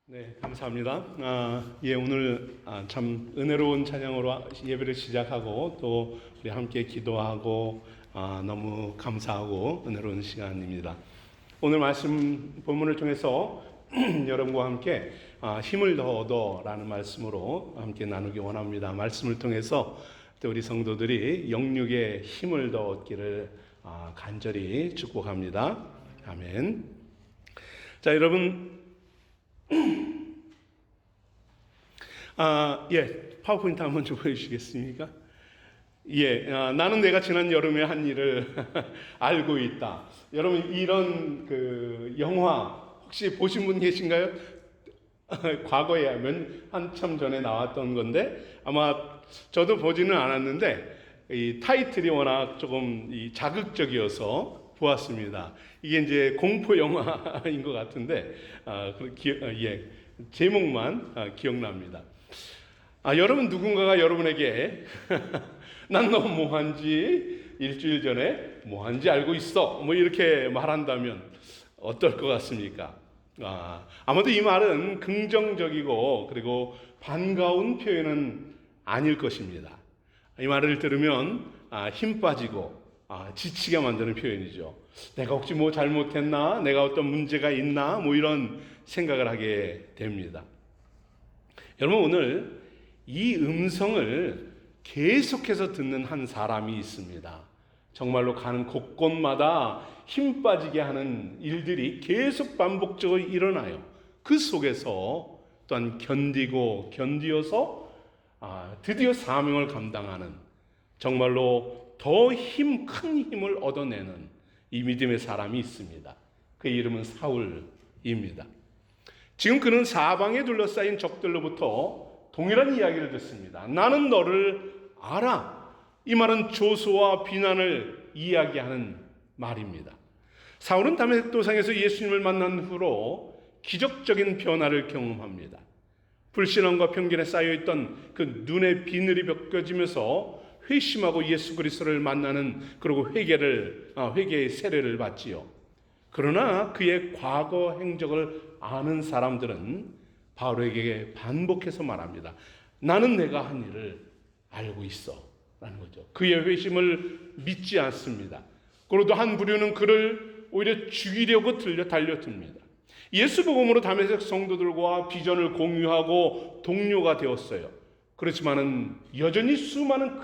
네, 감사합니다. 오늘 참 은혜로운 찬양으로 예배를 시작하고 또 우리 함께 기도하고 너무 감사하고 은혜로운 시간입니다. 오늘 말씀 본문을 통해서 여러분과 함께 힘을 더 얻어라는 말씀으로 함께 나누기 원합니다. 말씀을 통해서 또 우리 성도들이 영육의 힘을 더 얻기를 간절히 축복합니다. 아멘. 자, 여러분. 파워포인트 한번 좀 보여주시겠습니까? 나는 내가 지난 여름에 한 일을 알고 있다. 여러분, 이런 영화 혹시 보신 분 계신가요? 과거에 한참 전에 나왔던 건데, 아마 저도 보지는 않았는데, 이 타이틀이 워낙 조금 자극적이어서 보았습니다. 이게 이제 공포 영화인 것 같은데, 제목만 기억납니다. 여러분 누군가가 여러분에게 난 너 뭐한지 일주일 전에 뭐한지 알고 있어 뭐 이렇게 말한다면 어떨 것 같습니까? 아마도 이 말은 긍정적이고 그리고 반가운 표현은 아닐 것입니다. 이 말을 들으면 힘 빠지고 지치게 만드는 표현이죠. 내가 혹시 뭐 잘못했나? 내가 어떤 문제가 있나? 뭐 이런 생각을 하게 됩니다. 여러분, 오늘 이 음성을 계속해서 듣는 한 사람이 있습니다. 정말로 가는 곳곳마다 힘 빠지게 하는 일들이 계속 반복적으로 일어나요. 그 속에서 또한 견디어서 드디어 사명을 감당하는, 정말로 더 큰 힘을 얻어내는 이 믿음의 사람이 있습니다. 그의 이름은 사울입니다. 지금 그는 사방에 둘러싸인 적들로부터 동일한 이야기를 듣습니다. 나는 너를 알아. 이 말은 조소와 비난을 이야기하는 말입니다. 사울은 다메섹 도상에서 예수님을 만난 후로 기적적인 변화를 경험합니다. 불신앙과 편견에 쌓여있던 그 눈의 비늘이 벗겨지면서 회심하고 예수 그리스도를 만나는, 그리고 회개의 세례를 받지요. 그러나 그의 과거 행적을 아는 사람들은 바울에게 반복해서 말합니다. 나는 내가 한 일을 알고 있어 라는 거죠. 그의 회심을 믿지 않습니다. 그리고 한 부류는 그를 오히려 죽이려고 달려듭니다. 예수 복음으로 다메섹 성도들과 비전을 공유하고 동료가 되었어요. 그렇지만은 여전히 수많은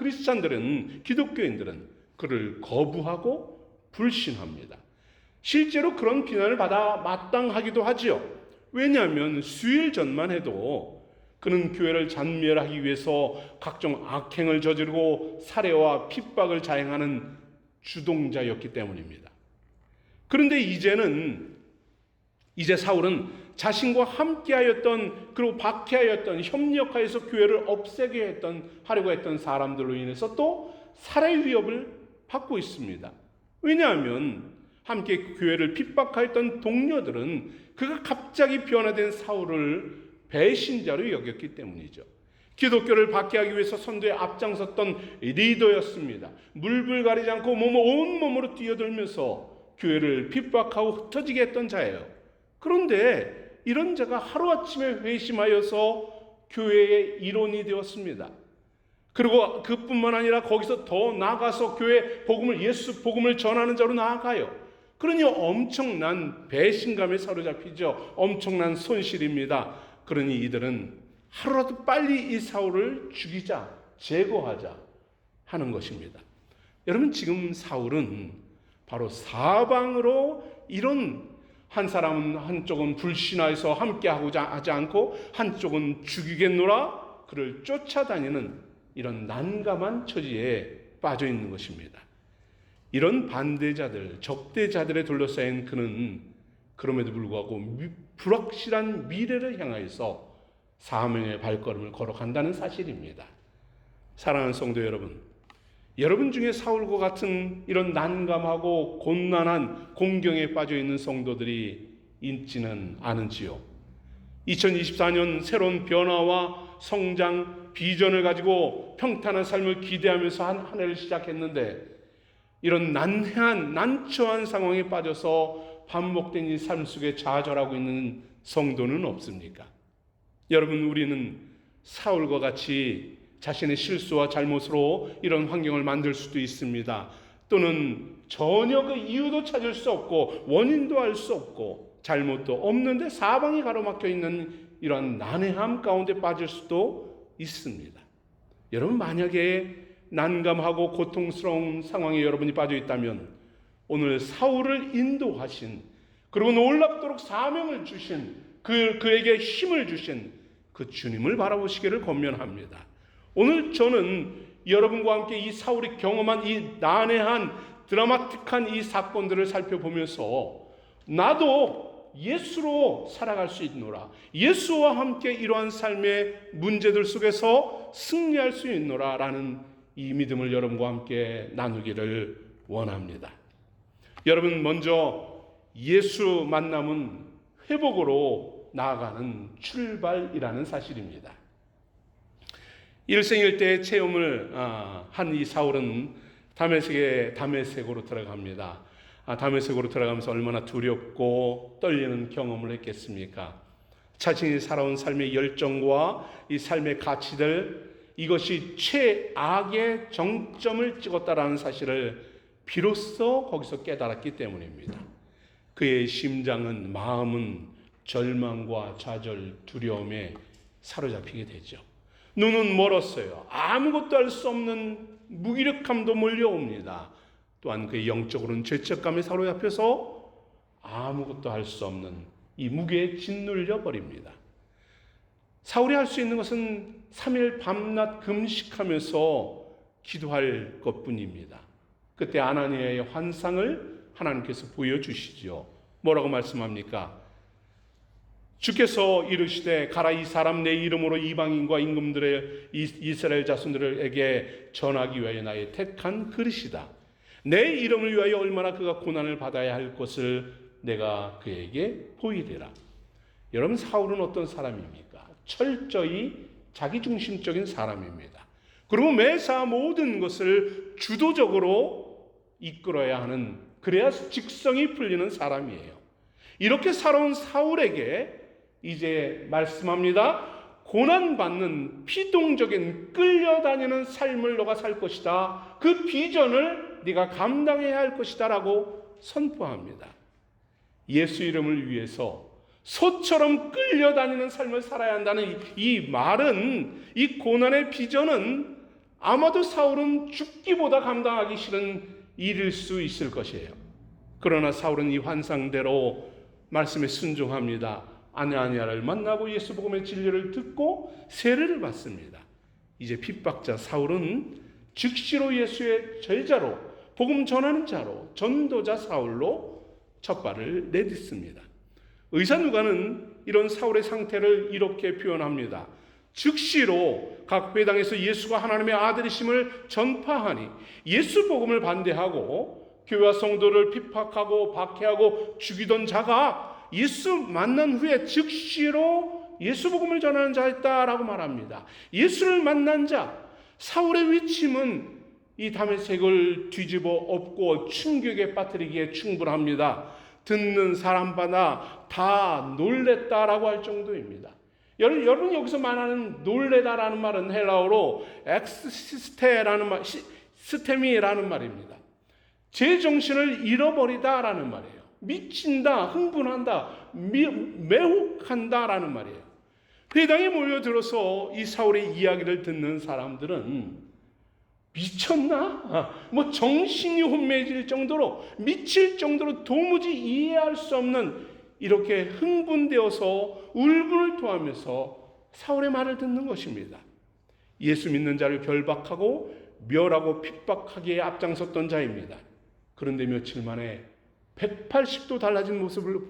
기독교인들은 그를 거부하고 불신합니다. 실제로 그런 비난을 받아 마땅하기도 하지요. 왜냐하면 수일 전만 해도 그는 교회를 잔멸하기 위해서 각종 악행을 저지르고 살해와 핍박을 자행하는 주동자였기 때문입니다. 그런데 이제 사울은 자신과 함께하였던, 그리고 박해하였던, 협력하여서 교회를 없애게 하려고 했던 사람들로 인해서 또 살해 위협을 받고 있습니다. 왜냐하면 함께 교회를 핍박하였던 동료들은 그가 갑자기 변화된 사울을 배신자로 여겼기 때문이죠. 기독교를 박해하기 위해서 선두에 앞장섰던 리더였습니다. 물불 가리지 않고 온몸으로 뛰어들면서 교회를 핍박하고 흩어지게 했던 자예요. 그런데 이런 자가 하루아침에 회심하여서 교회의 일원이 되었습니다. 그리고 그뿐만 아니라 거기서 더 나아가서 교회 예수 복음을 전하는 자로 나아가요. 그러니 엄청난 배신감에 사로잡히죠. 엄청난 손실입니다. 그러니 이들은 하루라도 빨리 이 사울을 죽이자, 제거하자 하는 것입니다. 여러분, 지금 사울은 바로 사방으로 이런, 한 사람은 한쪽은 불신하여서 함께하고자 하지 않고 한쪽은 죽이겠노라 그를 쫓아다니는 이런 난감한 처지에 빠져 있는 것입니다. 이런 반대자들, 적대자들에 둘러싸인 그는 그럼에도 불구하고 불확실한 미래를 향하여서 사명의 발걸음을 걸어간다는 사실입니다. 사랑하는 성도 여러분, 여러분 중에 사울과 같은 이런 난감하고 곤란한 공경에 빠져 있는 성도들이 있지는 않은지요? 2024년 새로운 변화와 성장, 비전을 가지고 평탄한 삶을 기대하면서 한 해를 시작했는데, 이런 난처한 상황에 빠져서 반복된 이 삶 속에 좌절하고 있는 성도는 없습니까? 여러분, 우리는 사울과 같이 자신의 실수와 잘못으로 이런 환경을 만들 수도 있습니다. 또는 전혀 그 이유도 찾을 수 없고 원인도 알 수 없고 잘못도 없는데 사방이 가로막혀 있는 이런 난해함 가운데 빠질 수도 있습니다. 여러분, 만약에 난감하고 고통스러운 상황에 여러분이 빠져 있다면 오늘 사울을 인도하신, 그리고 놀랍도록 사명을 주신, 그에게 힘을 주신 그 주님을 바라보시기를 권면합니다. 오늘 저는 여러분과 함께 이 사울이 경험한 이 난해한 드라마틱한 이 사건들을 살펴보면서 나도 예수로 살아갈 수 있노라, 예수와 함께 이러한 삶의 문제들 속에서 승리할 수 있노라 라는 이 믿음을 여러분과 함께 나누기를 원합니다. 여러분, 먼저 예수 만남은 회복으로 나아가는 출발이라는 사실입니다. 일생일대의 체험을 한 이 사울은 다메섹으로 들어갑니다. 다메섹으로 들어가면서 얼마나 두렵고 떨리는 경험을 했겠습니까? 자신이 살아온 삶의 열정과 이 삶의 가치들, 이것이 최악의 정점을 찍었다라는 사실을 비로소 거기서 깨달았기 때문입니다. 그의 심장은, 마음은 절망과 좌절, 두려움에 사로잡히게 되죠. 눈은 멀었어요. 아무것도 할 수 없는 무기력함도 몰려옵니다. 또한 그의 영적으로는 죄책감에 사로잡혀서 아무것도 할 수 없는 이 무게에 짓눌려 버립니다. 사울이 할 수 있는 것은 3일 밤낮 금식하면서 기도할 것뿐입니다. 그때 아나니아의 환상을 하나님께서 보여주시죠. 뭐라고 말씀합니까? 주께서 이르시되 가라, 이 사람 내 이름으로 이방인과 임금들의 이스라엘 자손들에게 전하기 위하여 나의 택한 그릇이다. 내 이름을 위하여 얼마나 그가 고난을 받아야 할 것을 내가 그에게 보이리라. 여러분, 사울은 어떤 사람입니까? 철저히 자기중심적인 사람입니다. 그리고 매사 모든 것을 주도적으로 이끌어야 하는, 그래야 직성이 풀리는 사람이에요. 이렇게 살아온 사울에게 이제 말씀합니다. 고난받는 피동적인 끌려다니는 삶을 너가 살 것이다. 그 비전을 네가 감당해야 할 것이다 라고 선포합니다. 예수 이름을 위해서 소처럼 끌려다니는 삶을 살아야 한다는 이 말은, 이 고난의 비전은 아마도 사울은 죽기보다 감당하기 싫은 일일 수 있을 것이에요. 그러나 사울은 이 환상대로 말씀에 순종합니다. 아나니아를 만나고 예수 복음의 진리를 듣고 세례를 받습니다. 이제 핍박자 사울은 즉시로 예수의 제자로, 복음 전하는 자로, 전도자 사울로 첫 발을 내딛습니다. 의사 누가는 이런 사울의 상태를 이렇게 표현합니다. 즉시로 각 회당에서 예수가 하나님의 아들이심을 전파하니 예수 복음을 반대하고 교회와 성도를 핍박하고 박해하고 죽이던 자가 예수 만난 후에 즉시로 예수 복음을 전하는 자였다라고 말합니다. 예수를 만난 자, 사울의 위침은 이 다메섹을 뒤집어 엎고 충격에 빠뜨리기에 충분합니다. 듣는 사람마다 다 놀랬다라고 할 정도입니다. 여러분, 여기서 말하는 놀래다라는 말은 헬라어로 엑스시스테라는 말, 스테미라는 말입니다. 제정신을 잃어버리다라는 말이에요. 미친다, 흥분한다, 매혹한다라는 말이에요. 회당에 모여들어서 이 사울의 이야기를 듣는 사람들은 미쳤나? 정신이 혼미해질 정도로, 미칠 정도로 도무지 이해할 수 없는, 이렇게 흥분되어서 울분을 토하면서 사울의 말을 듣는 것입니다. 예수 믿는 자를 결박하고 멸하고 핍박하기에 앞장섰던 자입니다. 그런데 며칠 만에 180도 달라진 모습을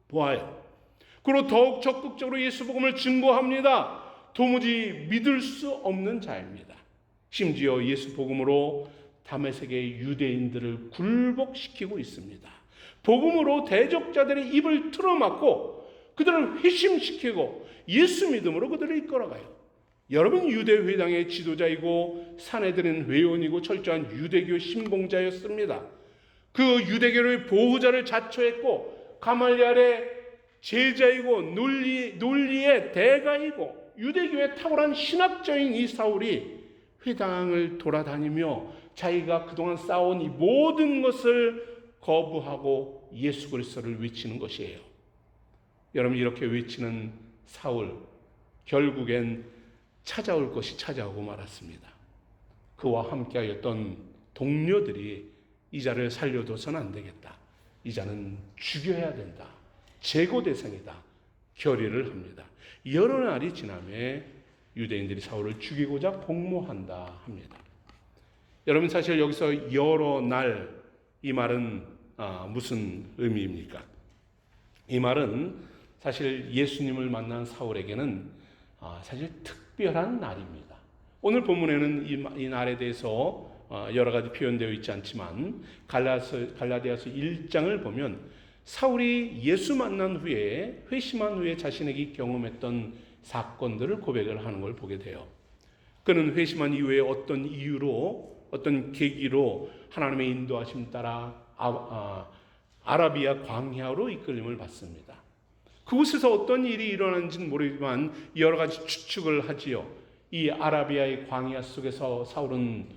보아요. 그리고 더욱 적극적으로 예수 복음을 증거합니다. 도무지 믿을 수 없는 자입니다. 심지어 예수 복음으로 다메섹의 유대인들을 굴복시키고 있습니다. 복음으로 대적자들의 입을 틀어막고 그들을 회심시키고 예수 믿음으로 그들을 이끌어가요. 여러분, 유대회당의 지도자이고 사내들은 회원이고 철저한 유대교 신봉자였습니다. 그 유대교의 보호자를 자처했고 가말리엘의 제자이고 논리의 대가이고 유대교의 탁월한 신학자인 이 사울이 회당을 돌아다니며 자기가 그동안 쌓아온 이 모든 것을 거부하고 예수 그리스도를 외치는 것이에요. 여러분, 이렇게 외치는 사울, 결국엔 찾아올 것이 찾아오고 말았습니다. 그와 함께하였던 동료들이 이 자를 살려둬서는 안 되겠다. 이 자는 죽여야 된다. 제거 대상이다. 결의를 합니다. 여러 날이 지나매 유대인들이 사울을 죽이고자 복무한다 합니다. 여러분, 사실 여기서 여러 날, 이 말은 무슨 의미입니까? 이 말은 사실 예수님을 만난 사울에게는 사실 특별한 날입니다. 오늘 본문에는 이 날에 대해서 여러 가지 표현되어 있지 않지만 갈라디아서 1장을 보면 사울이 예수 만난 후에, 회심한 후에 자신에게 경험했던 사건들을 고백을 하는 걸 보게 돼요. 그는 회심한 이후에 어떤 이유로, 어떤 계기로 하나님의 인도하심 따라 아라비아 광야로 이끌림을 받습니다. 그곳에서 어떤 일이 일어나는지는 모르지만 여러 가지 추측을 하지요. 이 아라비아의 광야 속에서 사울은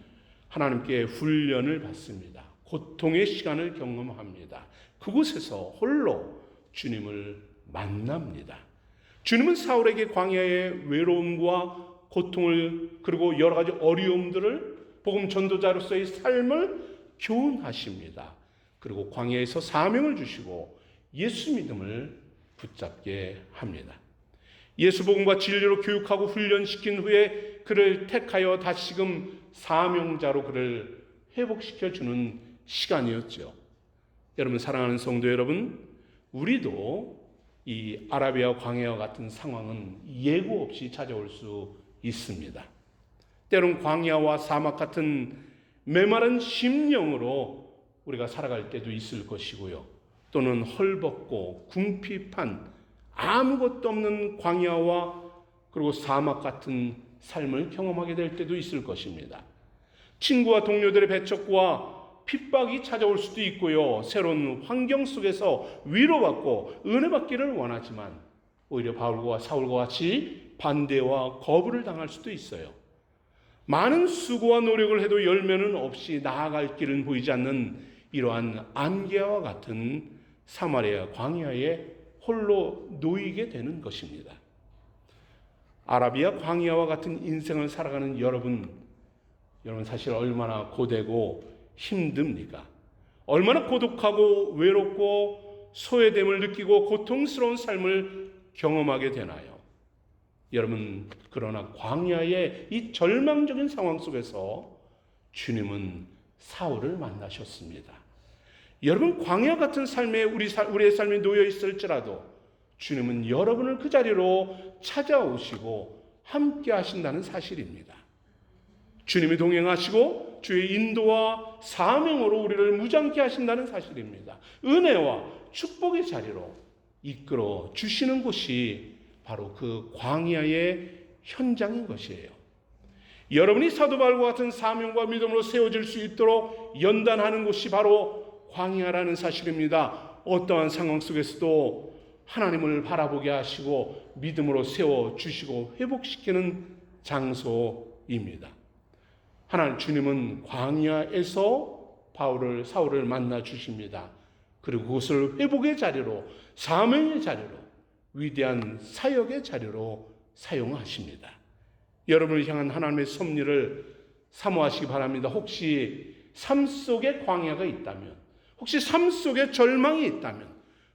하나님께 훈련을 받습니다. 고통의 시간을 경험합니다. 그곳에서 홀로 주님을 만납니다. 주님은 사울에게 광야의 외로움과 고통을, 그리고 여러 가지 어려움들을, 복음 전도자로서의 삶을 교훈하십니다. 그리고 광야에서 사명을 주시고 예수 믿음을 붙잡게 합니다. 예수 복음과 진리로 교육하고 훈련시킨 후에 그를 택하여 다시금 사명자로 그를 회복시켜 주는 시간이었죠. 여러분, 사랑하는 성도 여러분, 우리도 이 아라비아 광야와 같은 상황은 예고 없이 찾아올 수 있습니다. 때론 광야와 사막 같은 메마른 심령으로 우리가 살아갈 때도 있을 것이고요. 또는 헐벗고 궁핍한 아무것도 없는 광야와 그리고 사막 같은 삶을 경험하게 될 때도 있을 것입니다. 친구와 동료들의 배척과 핍박이 찾아올 수도 있고요. 새로운 환경 속에서 위로받고 은혜받기를 원하지만 오히려 바울과 사울과 같이 반대와 거부를 당할 수도 있어요. 많은 수고와 노력을 해도 열매는 없이 나아갈 길은 보이지 않는 이러한 안개와 같은 사마리아 광야에 홀로 놓이게 되는 것입니다. 아라비아 광야와 같은 인생을 살아가는 여러분 사실 얼마나 고되고 힘듭니까? 얼마나 고독하고 외롭고 소외됨을 느끼고 고통스러운 삶을 경험하게 되나요? 여러분, 그러나 광야의 이 절망적인 상황 속에서 주님은 사울을 만나셨습니다. 여러분, 광야 같은 삶에 우리의 삶이 놓여 있을지라도 주님은 여러분을 그 자리로 찾아오시고 함께 하신다는 사실입니다. 주님이 동행하시고 주의 인도와 사명으로 우리를 무장케 하신다는 사실입니다. 은혜와 축복의 자리로 이끌어 주시는 곳이 바로 그 광야의 현장인 것이에요. 여러분이 사도 바울과 같은 사명과 믿음으로 세워질 수 있도록 연단하는 곳이 바로 광야라는 사실입니다. 어떠한 상황 속에서도 하나님을 바라보게 하시고 믿음으로 세워주시고 회복시키는 장소입니다. 주님은 광야에서 사울을 만나 주십니다. 그리고 그것을 회복의 자리로, 사명의 자리로, 위대한 사역의 자리로 사용하십니다. 여러분을 향한 하나님의 섭리를 사모하시기 바랍니다. 혹시 삶 속에 광야가 있다면, 혹시 삶 속에 절망이 있다면,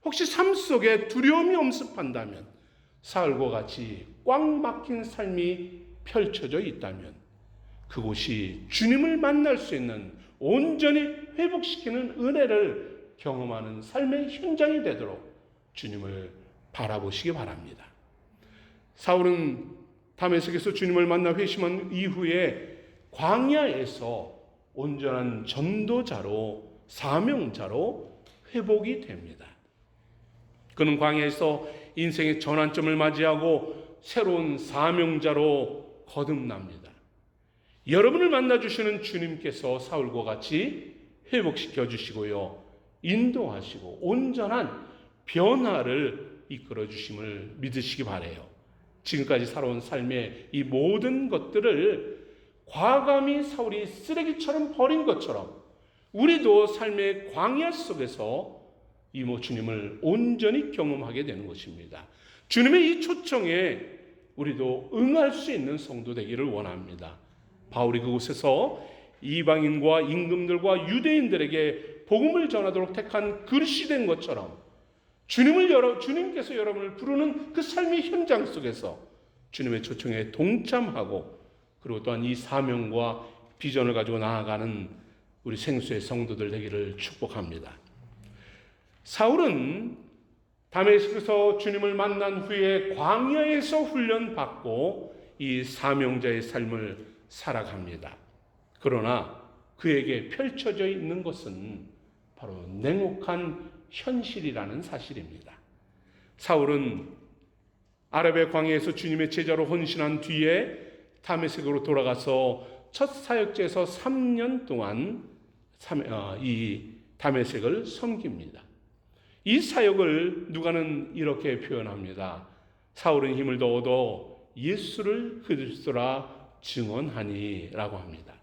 혹시 삶 속에 두려움이 엄습한다면, 사울과 같이 꽉 막힌 삶이 펼쳐져 있다면 그곳이 주님을 만날 수 있는, 온전히 회복시키는 은혜를 경험하는 삶의 현장이 되도록 주님을 바라보시기 바랍니다. 사울은 다메섹에서 주님을 만나 회심한 이후에 광야에서 온전한 전도자로, 사명자로 회복이 됩니다. 그는 광야에서 인생의 전환점을 맞이하고 새로운 사명자로 거듭납니다. 여러분을 만나주시는 주님께서 사울과 같이 회복시켜 주시고요, 인도하시고 온전한 변화를 이끌어 주심을 믿으시기 바라요. 지금까지 살아온 삶의 이 모든 것들을 과감히 사울이 쓰레기처럼 버린 것처럼 우리도 삶의 광야 속에서 이모 주님을 온전히 경험하게 되는 것입니다. 주님의 이 초청에 우리도 응할 수 있는 성도 되기를 원합니다. 바울이 그곳에서 이방인과 임금들과 유대인들에게 복음을 전하도록 택한 그릇이 된 것처럼 주님께서 여러분을 부르는 그 삶의 현장 속에서 주님의 초청에 동참하고 그리고 또한 이 사명과 비전을 가지고 나아가는 우리 생수의 성도들 되기를 축복합니다. 사울은 다메섹에서 주님을 만난 후에 광야에서 훈련받고 이 사명자의 삶을 살아갑니다. 그러나 그에게 펼쳐져 있는 것은 바로 냉혹한 현실이라는 사실입니다. 사울은 아랍의 광야에서 주님의 제자로 헌신한 뒤에 다메섹으로 돌아가서 첫 사역지에서 3년 동안 이 다메섹을 섬깁니다. 이 사역을 누가는 이렇게 표현합니다. 사울은 힘을 더 얻어 예수를 그리스도라 증언하니 라고 합니다.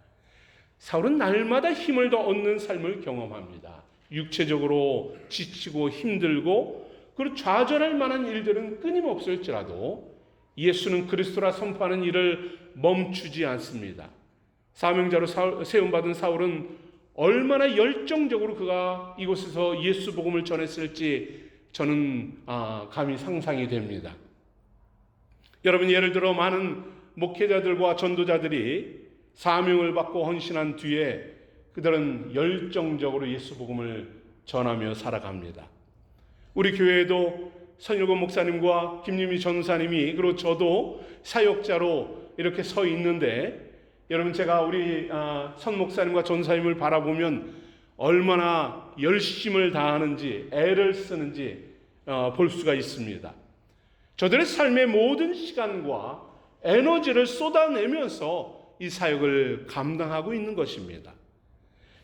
사울은 날마다 힘을 더 얻는 삶을 경험합니다. 육체적으로 지치고 힘들고 그리고 좌절할 만한 일들은 끊임없을지라도 예수는 그리스도라 선포하는 일을 멈추지 않습니다. 사명자로 세움받은 사울은 얼마나 열정적으로 그가 이곳에서 예수 복음을 전했을지 저는 감히 상상이 됩니다. 여러분, 예를 들어 많은 목회자들과 전도자들이 사명을 받고 헌신한 뒤에 그들은 열정적으로 예수 복음을 전하며 살아갑니다. 우리 교회에도 선일권 목사님과 김유미 전사님이 그리고 저도 사역자로 이렇게 서 있는데 여러분, 제가 우리 선 목사님과 전사님을 바라보면 얼마나 열심을 다하는지 애를 쓰는지 볼 수가 있습니다. 저들의 삶의 모든 시간과 에너지를 쏟아내면서 이 사역을 감당하고 있는 것입니다.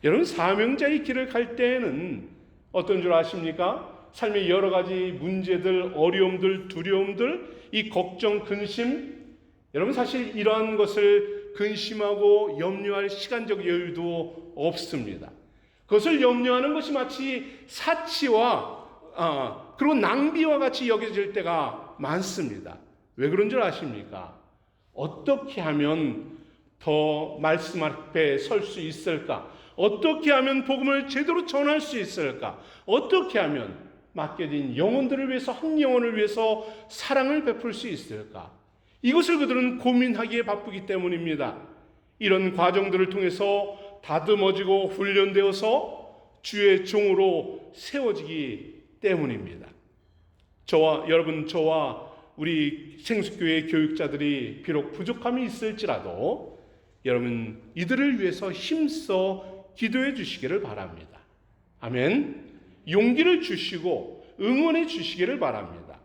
여러분, 사명자의 길을 갈 때에는 어떤 줄 아십니까? 삶의 여러 가지 문제들, 어려움들, 두려움들, 이 걱정, 근심, 여러분 사실 이러한 것을 근심하고 염려할 시간적 여유도 없습니다. 그것을 염려하는 것이 마치 사치와 그리고 낭비와 같이 여겨질 때가 많습니다. 왜 그런 줄 아십니까? 어떻게 하면 더 말씀 앞에 설 수 있을까? 어떻게 하면 복음을 제대로 전할 수 있을까? 어떻게 하면 맡겨진 영혼들을 위해서, 한 영혼을 위해서 사랑을 베풀 수 있을까? 이것을 그들은 고민하기에 바쁘기 때문입니다. 이런 과정들을 통해서 다듬어지고 훈련되어서 주의 종으로 세워지기 때문입니다. 저와 우리 생수교회 교육자들이 비록 부족함이 있을지라도 여러분, 이들을 위해서 힘써 기도해 주시기를 바랍니다. 아멘. 용기를 주시고 응원해 주시기를 바랍니다.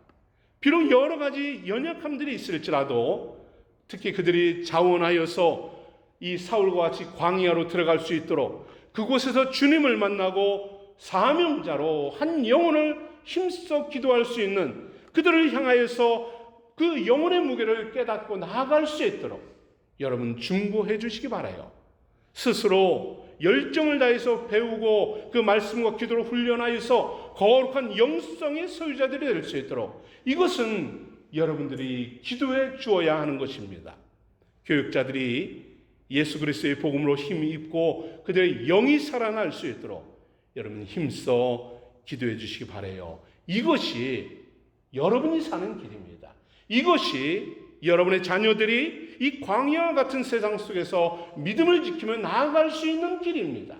비록 여러 가지 연약함들이 있을지라도 특히 그들이 자원하여서 이 사울과 같이 광야로 들어갈 수 있도록 그곳에서 주님을 만나고 사명자로 한 영혼을 힘써 기도할 수 있는 그들을 향하여서 그 영혼의 무게를 깨닫고 나아갈 수 있도록 여러분 중보해 주시기 바라요. 스스로 열정을 다해서 배우고 그 말씀과 기도로 훈련하여서 거룩한 영성의 소유자들이 될 수 있도록 이것은 여러분들이 기도해 주어야 하는 것입니다. 교육자들이 예수 그리스도의 복음으로 힘이 입고 그들의 영이 살아날 수 있도록 여러분 힘써 기도해 주시기 바라요. 이것이 여러분이 사는 길입니다. 이것이 여러분의 자녀들이 이 광야와 같은 세상 속에서 믿음을 지키며 나아갈 수 있는 길입니다.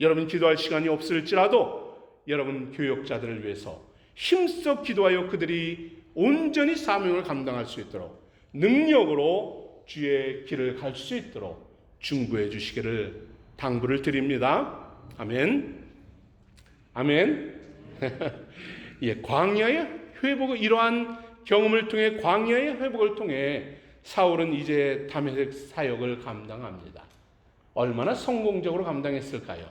여러분 기도할 시간이 없을지라도 여러분 교역자들을 위해서 힘써 기도하여 그들이 온전히 사명을 감당할 수 있도록 능력으로 주의 길을 갈 수 있도록 중보해 주시기를 당부를 드립니다. 아멘. 아멘. 예, 광야의 회복을 이러한 경험을 통해 광야의 회복을 통해 사울은 이제 다메섹 사역을 감당합니다. 얼마나 성공적으로 감당했을까요?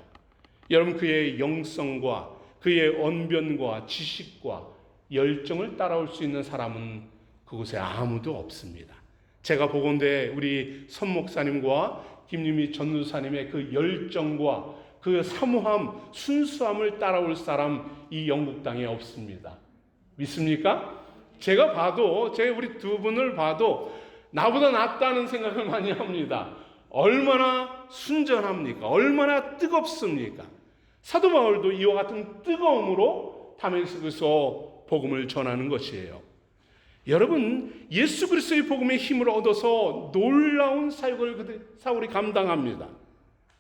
여러분 그의 영성과 그의 언변과 지식과 열정을 따라올 수 있는 사람은 그곳에 아무도 없습니다. 제가 보건대 우리 선 목사님과 김유미 전도사님의 그 열정과 그 사모함, 순수함을 따라올 사람 이 영국 땅에 없습니다. 믿습니까? 제가 봐도, 우리 두 분을 봐도 나보다 낫다는 생각을 많이 합니다. 얼마나 순전합니까? 얼마나 뜨겁습니까? 사도 바울도 이와 같은 뜨거움으로 다메섹에서 복음을 전하는 것이에요. 여러분, 예수 그리스도의 복음의 힘을 얻어서 놀라운 사역을 사울이 감당합니다.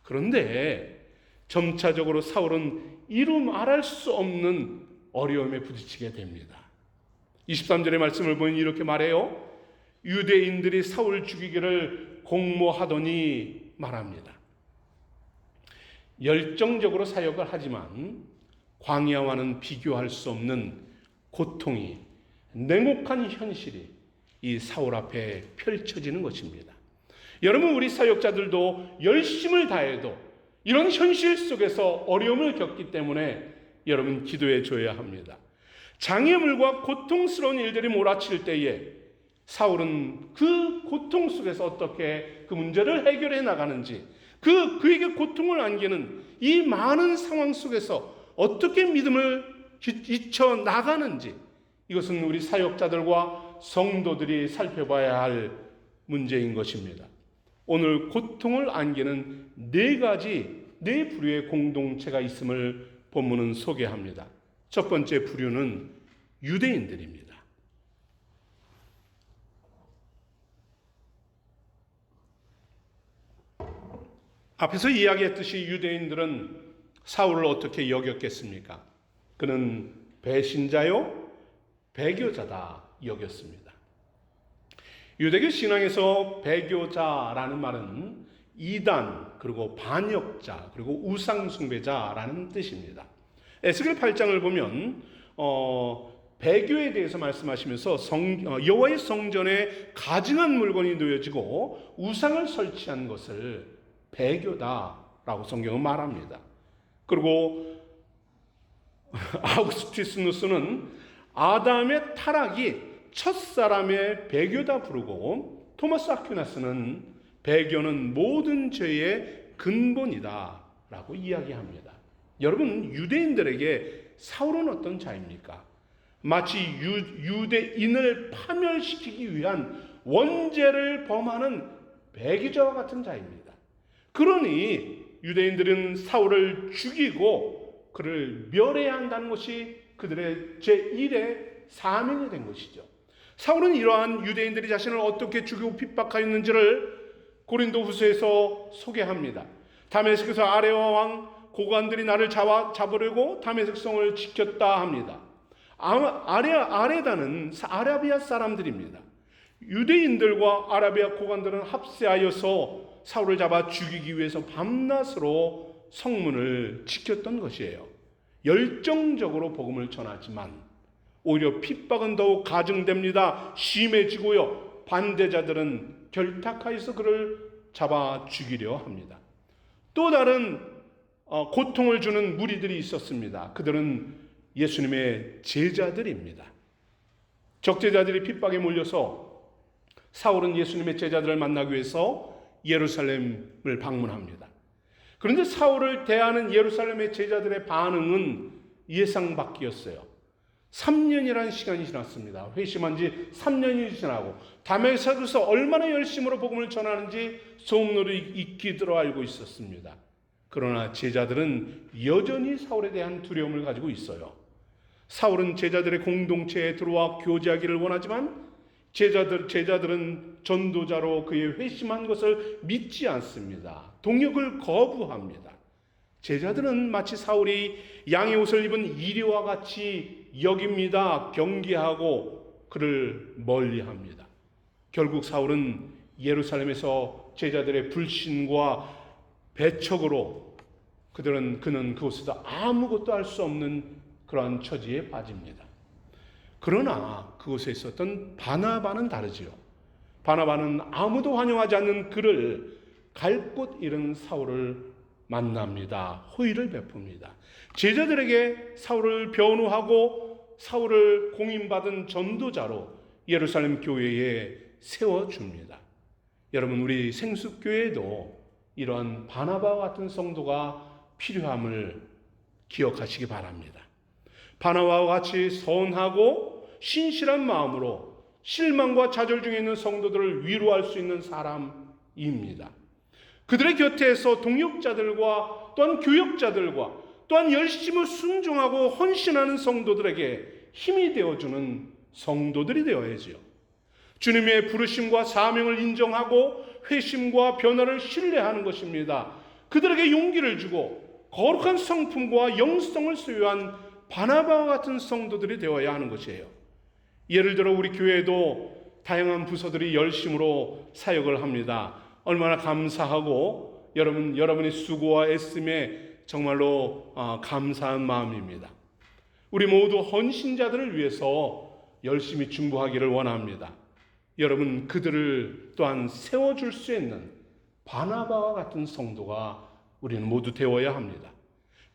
그런데 점차적으로 사울은 이루 말할 수 없는 어려움에 부딪히게 됩니다. 23절의 말씀을 보니 이렇게 말해요. 유대인들이 사울 죽이기를 공모하더니 말합니다. 열정적으로 사역을 하지만 광야와는 비교할 수 없는 고통이, 냉혹한 현실이 이 사울 앞에 펼쳐지는 것입니다. 여러분, 우리 사역자들도 열심을 다해도 이런 현실 속에서 어려움을 겪기 때문에 여러분 기도해 줘야 합니다. 장애물과 고통스러운 일들이 몰아칠 때에 사울은 그 고통 속에서 어떻게 그 문제를 해결해 나가는지, 그에게 고통을 안기는 이 많은 상황 속에서 어떻게 믿음을 잊혀 나가는지, 이것은 우리 사역자들과 성도들이 살펴봐야 할 문제인 것입니다. 오늘 고통을 안기는 네 부류의 공동체가 있음을 본문은 소개합니다. 첫 번째 부류는 유대인들입니다. 앞에서 이야기했듯이 유대인들은 사울을 어떻게 여겼겠습니까? 그는 배신자요, 배교자다 여겼습니다. 유대교 신앙에서 배교자라는 말은 이단, 그리고 반역자, 그리고 우상숭배자라는 뜻입니다. 에스겔 8장을 보면 배교에 대해서 말씀하시면서 여호와의 성전에 가증한 물건이 놓여지고 우상을 설치한 것을 배교다라고 성경은 말합니다. 그리고 아우구스티누스는 아담의 타락이 첫사람의 배교다 부르고, 토마스 아퀴나스는 배교는 모든 죄의 근본이다 라고 이야기합니다. 여러분, 유대인들에게 사울은 어떤 자입니까? 마치 유대인을 파멸시키기 위한 원죄를 범하는 배교자와 같은 자입니다. 그러니 유대인들은 사울을 죽이고 그를 멸해야 한다는 것이 그들의 제1의 사명이 된 것이죠. 사울은 이러한 유대인들이 자신을 어떻게 죽이고 핍박하였는지를 고린도후서에서 소개합니다. 다메섹에서 아레와 왕 고관들이 나를 잡으려고 다메섹 성을 지켰다 합니다. 아레다는 아라비아 사람들입니다. 유대인들과 아라비아 고관들은 합세하여서 사울을 잡아 죽이기 위해서 밤낮으로 성문을 지켰던 것이에요. 열정적으로 복음을 전하지만 오히려 핍박은 더욱 가중됩니다. 심해지고요. 반대자들은 결탁하여서 그를 잡아 죽이려 합니다. 또 다른 고통을 주는 무리들이 있었습니다. 그들은 예수님의 제자들입니다. 적대자들이 핍박에 몰려서 사울은 예수님의 제자들을 만나기 위해서 예루살렘을 방문합니다. 그런데 사울을 대하는 예루살렘의 제자들의 반응은 예상 밖이었어요. 3년이라는 시간이 지났습니다. 회심한 지 3년이 지나고 다메섹에서 얼마나 열심으로 복음을 전하는지 소문으로 익히도록 알고 있었습니다. 그러나 제자들은 여전히 사울에 대한 두려움을 가지고 있어요. 사울은 제자들의 공동체에 들어와 교제하기를 원하지만 제자들은 전도자로 그의 회심한 것을 믿지 않습니다. 동역을 거부합니다. 제자들은 마치 사울이 양의 옷을 입은 이리와 같이 여깁니다. 경계하고 그를 멀리합니다. 결국 사울은 예루살렘에서 제자들의 불신과 배척으로 그는 그곳에서 아무것도 할 수 없는 그러한 처지에 빠집니다. 그러나 그곳에 있었던 바나바는 다르지요. 바나바는 아무도 환영하지 않는 그를 갈 곳 잃은 사울을 만납니다. 호의를 베풉니다. 제자들에게 사울을 변호하고 사울을 공인받은 전도자로 예루살렘 교회에 세워줍니다. 여러분, 우리 생수교회에도 이러한 바나바와 같은 성도가 필요함을 기억하시기 바랍니다. 바나바와 같이 선하고 신실한 마음으로 실망과 좌절 중에 있는 성도들을 위로할 수 있는 사람입니다. 그들의 곁에서 동역자들과 또한 교역자들과 또한 열심히 순종하고 헌신하는 성도들에게 힘이 되어주는 성도들이 되어야지요. 주님의 부르심과 사명을 인정하고 회심과 변화를 신뢰하는 것입니다. 그들에게 용기를 주고 거룩한 성품과 영성을 소유한 바나바와 같은 성도들이 되어야 하는 것이에요. 예를 들어 우리 교회에도 다양한 부서들이 열심으로 사역을 합니다. 얼마나 감사하고 여러분의 수고와 애씀에 정말로 감사한 마음입니다. 우리 모두 헌신자들을 위해서 열심히 중보하기를 원합니다. 여러분, 그들을 또한 세워줄 수 있는 바나바와 같은 성도가 우리는 모두 되어야 합니다.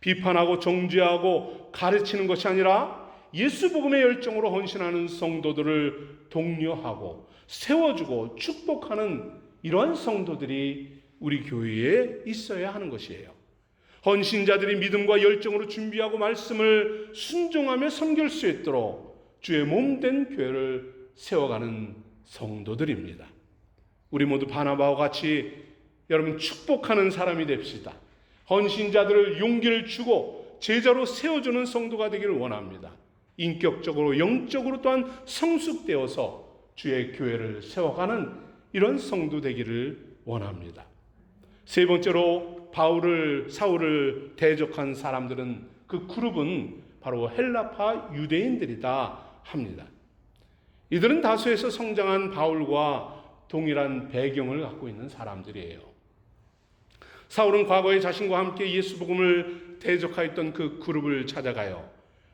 비판하고 정죄하고 가르치는 것이 아니라 예수 복음의 열정으로 헌신하는 성도들을 독려하고 세워주고 축복하는 이러한 성도들이 우리 교회에 있어야 하는 것이에요. 헌신자들이 믿음과 열정으로 준비하고 말씀을 순종하며 섬길 수 있도록 주의 몸된 교회를 세워가는 성도들입니다. 우리 모두 바나바와 같이 여러분 축복하는 사람이 됩시다. 헌신자들을 용기를 주고 제자로 세워주는 성도가 되기를 원합니다. 인격적으로 영적으로 또한 성숙되어서 주의 교회를 세워가는 이런 성도 되기를 원합니다. 세 번째로 사울을 대적한 사람들은, 그 그룹은 바로 헬라파 유대인들이다 합니다. 이들은 다소에서 성장한 바울과 동일한 배경을 갖고 있는 사람들이에요. 사울은 과거에 자신과 함께 예수 복음을 대적하였던 그 그룹을 찾아가요.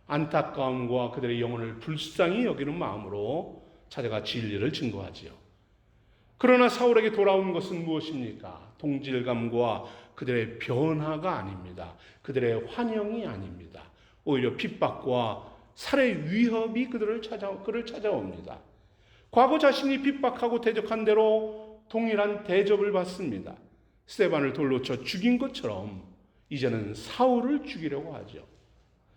안타까움과 그들의 영혼을 불쌍히 여기는 마음으로 찾아가 진리를 증거하지요. 그러나 사울에게 돌아온 것은 무엇입니까? 동질감과 그들의 변화가 아닙니다. 그들의 환영이 아닙니다. 오히려 핍박과 살해 위협이 그를 찾아옵니다. 과거 자신이 핍박하고 대적한 대로 동일한 대접을 받습니다. 스데반을 돌로 쳐 죽인 것처럼 이제는 사울을 죽이려고 하죠.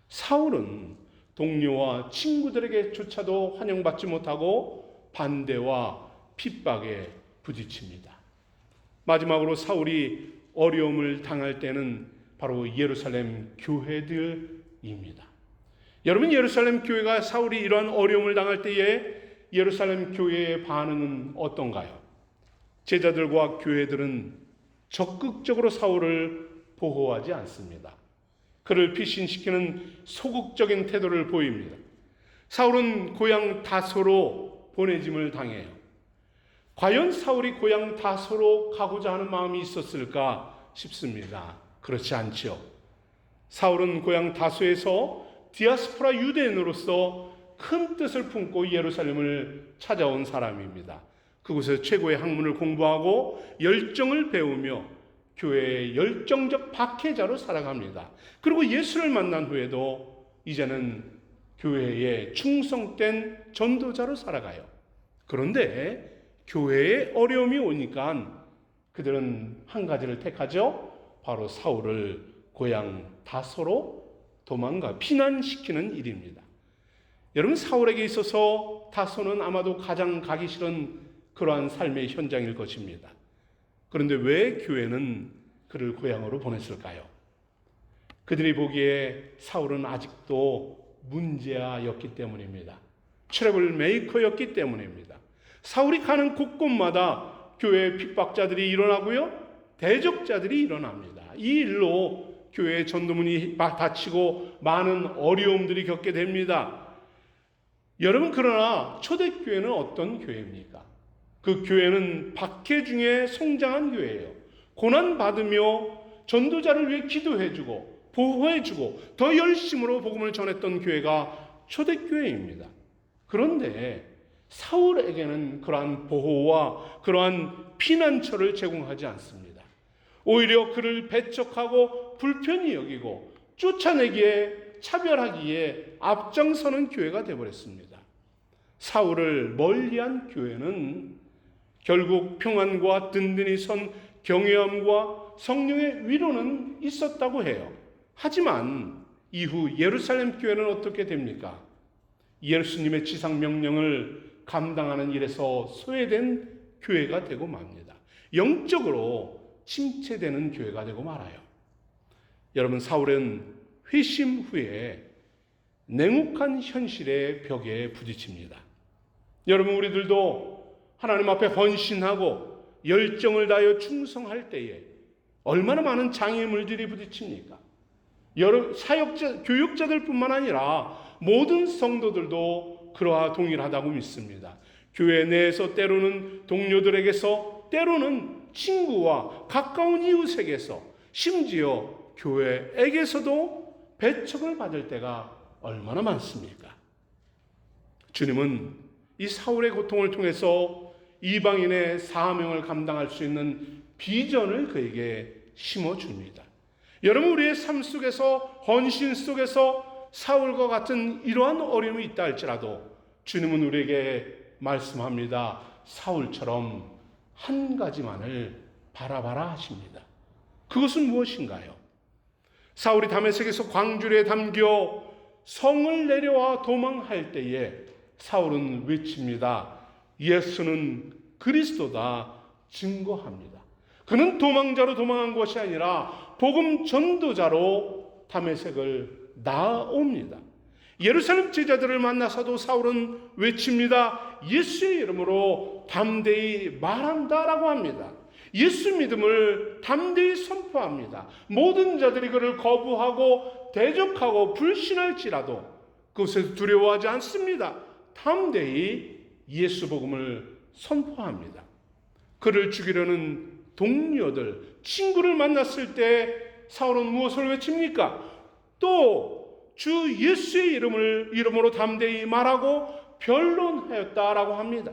사울은 동료와 친구들에게조차도 환영받지 못하고 반대와 핍박에 부딪힙니다. 마지막으로 사울이 어려움을 당할 때는 바로 예루살렘 교회들입니다. 여러분, 예루살렘 교회가 사울이 이러한 어려움을 당할 때에 예루살렘 교회의 반응은 어떤가요? 제자들과 교회들은 적극적으로 사울을 보호하지 않습니다. 그를 피신시키는 소극적인 태도를 보입니다. 사울은 고향 다소로 보내짐을 당해요. 과연 사울이 고향 다소로 가고자 하는 마음이 있었을까 싶습니다. 그렇지 않죠. 사울은 고향 다소에서 디아스포라 유대인으로서 큰 뜻을 품고 예루살렘을 찾아온 사람입니다. 그곳에서 최고의 학문을 공부하고 열정을 배우며 교회의 열정적 박해자로 살아갑니다. 그리고 예수를 만난 후에도 이제는 교회의 충성된 전도자로 살아가요. 그런데 교회에 어려움이 오니까 그들은 한 가지를 택하죠. 바로 사울을 고향 다소로 피난시키는 일입니다. 여러분, 사울에게 있어서 다소는 아마도 가장 가기 싫은 그러한 삶의 현장일 것입니다. 그런데 왜 교회는 그를 고향으로 보냈을까요? 그들이 보기에 사울은 아직도 문제아였기 때문입니다. 트러블 메이커였기 때문입니다. 사울이 가는 곳곳마다 교회의 핍박자들이 일어나고요, 대적자들이 일어납니다. 이 일로 교회의 전도문이 닫히고 많은 어려움들이 겪게 됩니다. 여러분, 그러나 초대교회는 어떤 교회입니까? 그 교회는 박해 중에 성장한 교회예요. 고난받으며 전도자를 위해 기도해주고 보호해주고 더 열심으로 복음을 전했던 교회가 초대교회입니다. 그런데 사울에게는 그러한 보호와 그러한 피난처를 제공하지 않습니다. 오히려 그를 배척하고 불편히 여기고 쫓아내기에 차별하기에 앞장서는 교회가 되어버렸습니다. 사울을 멀리한 교회는 결국 평안과 든든히 선 경외함과 성령의 위로는 있었다고 해요. 하지만 이후 예루살렘 교회는 어떻게 됩니까? 예수님의 지상 명령을 감당하는 일에서 소외된 교회가 되고 맙니다. 영적으로 침체되는 교회가 되고 말아요. 여러분, 사울은 회심 후에 냉혹한 현실의 벽에 부딪힙니다. 여러분, 우리들도 하나님 앞에 헌신하고 열정을 다하여 충성할 때에 얼마나 많은 장애물들이 부딪힙니까? 여러 사역자, 교육자들뿐만 아니라 모든 성도들도 그러하 동일하다고 믿습니다. 교회 내에서 때로는 동료들에게서, 때로는 친구와 가까운 이웃에게서, 심지어 교회에게서도 배척을 받을 때가 얼마나 많습니까? 주님은 이 사울의 고통을 통해서 이방인의 사명을 감당할 수 있는 비전을 그에게 심어줍니다. 여러분, 우리의 삶 속에서, 헌신 속에서 사울과 같은 이러한 어려움이 있다 할지라도 주님은 우리에게 말씀합니다. 사울처럼 한 가지만을 바라봐라 하십니다. 그것은 무엇인가요? 사울이 다메섹에서 광주리에 담겨 성을 내려와 도망할 때에 사울은 외칩니다. 예수는 그리스도다 증거합니다. 그는 도망자로 도망한 것이 아니라 복음 전도자로 다메섹을 나아옵니다. 예루살렘 제자들을 만나서도 사울은 외칩니다. 예수의 이름으로 담대히 말한다라고 합니다. 예수 믿음을 담대히 선포합니다. 모든 자들이 그를 거부하고 대적하고 불신할지라도 그것에서 두려워하지 않습니다. 담대히 예수 복음을 선포합니다. 그를 죽이려는 동료들, 친구를 만났을 때 사울은 무엇을 외칩니까? 또 주 예수의 이름으로 담대히 말하고 변론하였다라고 합니다.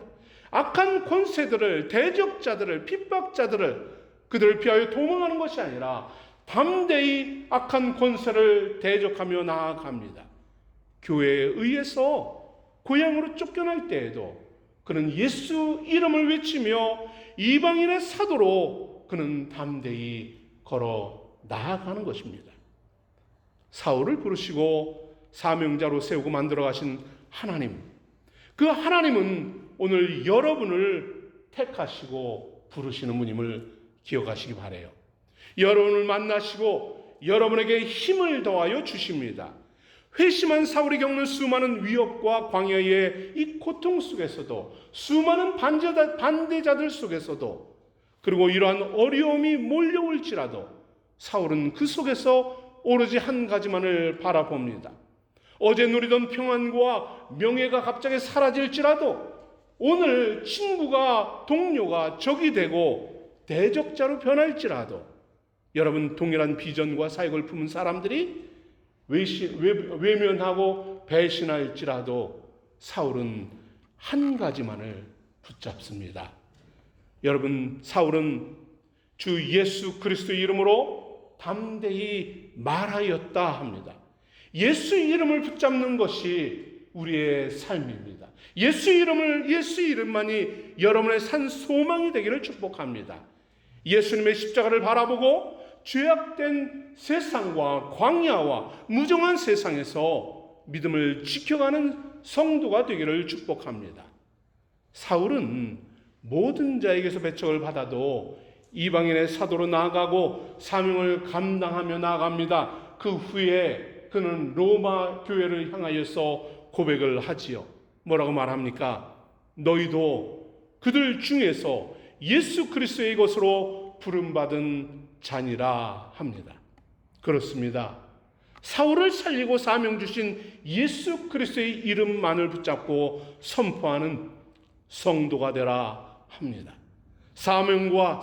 악한 권세들을, 대적자들을, 핍박자들을, 그들을 피하여 도망하는 것이 아니라 담대히 악한 권세를 대적하며 나아갑니다. 교회에 의해서 고향으로 쫓겨날 때에도 그는 예수 이름을 외치며 이방인의 사도로 그는 담대히 걸어 나아가는 것입니다. 사울을 부르시고 사명자로 세우고 만들어 가신 하나님, 그 하나님은 오늘 여러분을 택하시고 부르시는 분임을 기억하시기 바라요. 여러분을 만나시고 여러분에게 힘을 더하여 주십니다. 회심한 사울이 겪는 수많은 위협과 광야의 이 고통 속에서도, 수많은 반대자들 속에서도, 그리고 이러한 어려움이 몰려올지라도 사울은 그 속에서 오로지 한 가지만을 바라봅니다. 어제 누리던 평안과 명예가 갑자기 사라질지라도, 오늘 친구가, 동료가 적이 되고 대적자로 변할지라도, 여러분, 동일한 비전과 사역을 품은 사람들이 외면하고 배신할지라도 사울은 한 가지만을 붙잡습니다. 여러분, 사울은 주 예수 그리스도의 이름으로 담대히 말하였다 합니다. 예수 이름을 붙잡는 것이 우리의 삶입니다. 예수 이름만이 여러분의 산 소망이 되기를 축복합니다. 예수님의 십자가를 바라보고 죄악된 세상과 광야와 무정한 세상에서 믿음을 지켜가는 성도가 되기를 축복합니다. 사울은 모든 자에게서 배척을 받아도 이방인의 사도로 나아가고 사명을 감당하며 나아갑니다. 그 후에 그는 로마 교회를 향하여서 고백을 하지요. 뭐라고 말합니까? 너희도 그들 중에서 예수 그리스도의 것으로 부름받은 자니라 합니다. 그렇습니다. 사울을 살리고 사명 주신 예수 그리스도의 이름만을 붙잡고 선포하는 성도가 되라 합니다. 사망과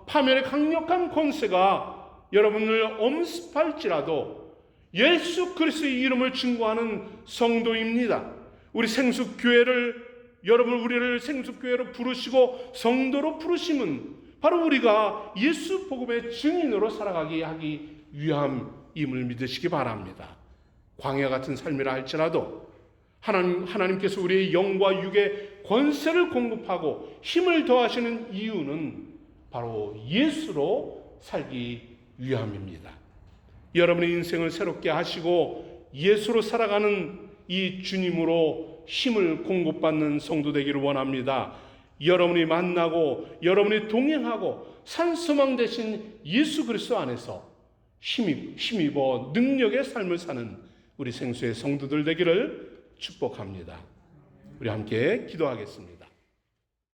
파멸의 강력한 권세가 여러분을 엄습할지라도 예수 그리스도의 이름을 증거하는 성도입니다. 우리 우리를 생수교회로 부르시고 성도로 부르심은 바로 우리가 예수 복음의 증인으로 살아가게 하기 위함임을 믿으시기 바랍니다. 광야 같은 삶이라 할지라도 하나님께서 우리의 영과 육의 권세를 공급하고 힘을 더하시는 이유는 바로 예수로 살기 위함입니다. 여러분의 인생을 새롭게 하시고 예수로 살아가는 이 주님으로 힘을 공급받는 성도 되기를 원합니다. 여러분이 만나고 여러분이 동행하고 산소망 되신 예수 그리스도 안에서 힘입어 능력의 삶을 사는 우리 생수의 성도들 되기를 축복합니다. 우리 함께 기도하겠습니다.